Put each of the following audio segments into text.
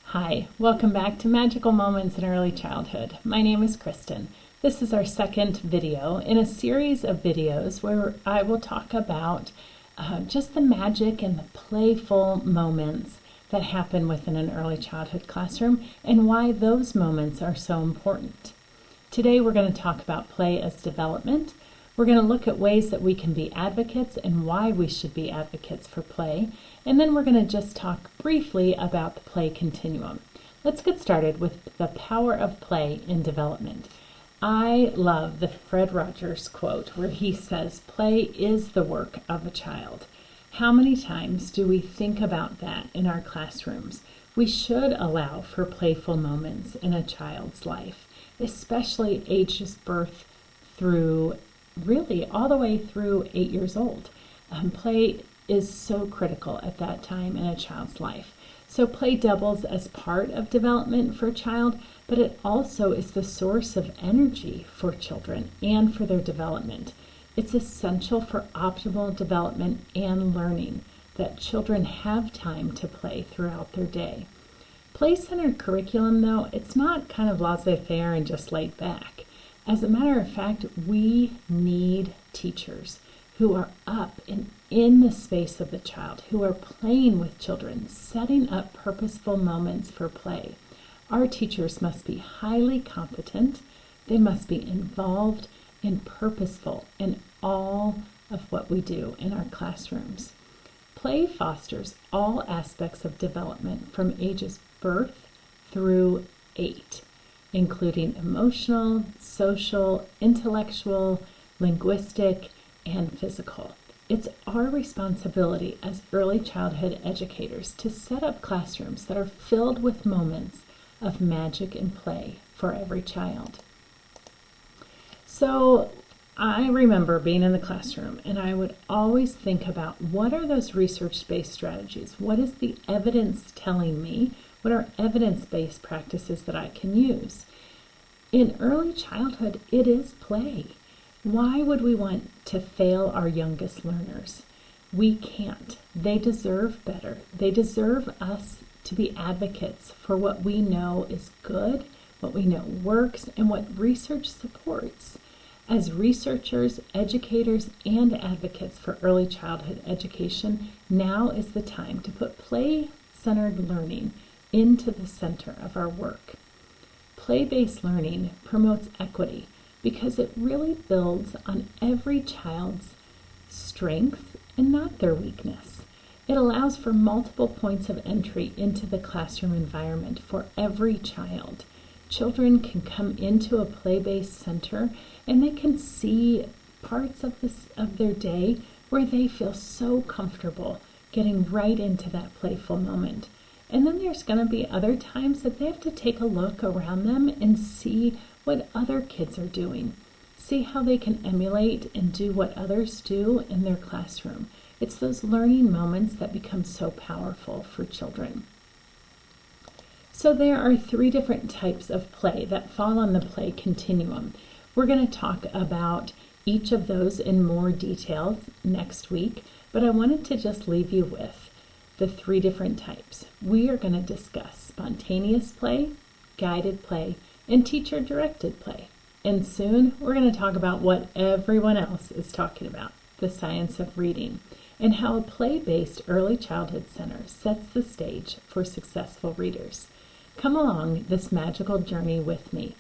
Hi, welcome back to Magical Moments in Early Childhood. My name is Kristen. This is our second video in a series of videos where I will talk about just the magic and the playful moments that happen within an early childhood classroom and why those moments are so important. Today we're going to talk about play as development. We're going to look at ways that we can be advocates and why we should be advocates for play. And then we're going to just talk briefly about the play continuum. Let's get started with the power of play in development. I love the Fred Rogers quote where he says, "Play is the work of a child." How many times do we think about that in our classrooms? We should allow for playful moments in a child's life, especially ages birth through really all the way through 8 years old. Play is so critical at that time in a child's life. So play doubles as part of development for a child, but it also is the source of energy for children and for their development. It's essential for optimal development and learning that children have time to play throughout their day. Play-centered curriculum, though, it's not kind of laissez-faire and just laid back. As a matter of fact, we need teachers who are up and in the space of the child, who are playing with children, setting up purposeful moments for play. Our teachers must be highly competent. They must be involved and purposeful in all of what we do in our classrooms. Play fosters all aspects of development from ages birth through 8. Including emotional, social, intellectual, linguistic, and physical. It's our responsibility as early childhood educators to set up classrooms that are filled with moments of magic and play for every child. So I remember being in the classroom and I would always think about what are those research-based strategies? What is the evidence telling me? What are evidence-based practices that I can use? In early childhood, it is play. Why would we want to fail our youngest learners? We can't. They deserve better. They deserve us to be advocates for what we know is good, what we know works, and what research supports. As researchers, educators, and advocates for early childhood education, now is the time to put play-centered learning into the center of our work. Play-based learning promotes equity because it really builds on every child's strength and not their weakness. It allows for multiple points of entry into the classroom environment for every child. Children can come into a play-based center and they can see parts of their day where they feel so comfortable getting right into that playful moment. And then there's going to be other times that they have to take a look around them and see what other kids are doing. See how they can emulate and do what others do in their classroom. It's those learning moments that become so powerful for children. So there are 3 different types of play that fall on the play continuum. We're going to talk about each of those in more detail next week, but I wanted to just leave you with the 3 different types. We are going to discuss spontaneous play, guided play, and teacher-directed play. And soon we're going to talk about what everyone else is talking about, the science of reading, and how a play-based early childhood center sets the stage for successful readers. Come along this magical journey with me.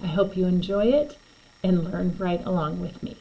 I hope you enjoy it and learn right along with me.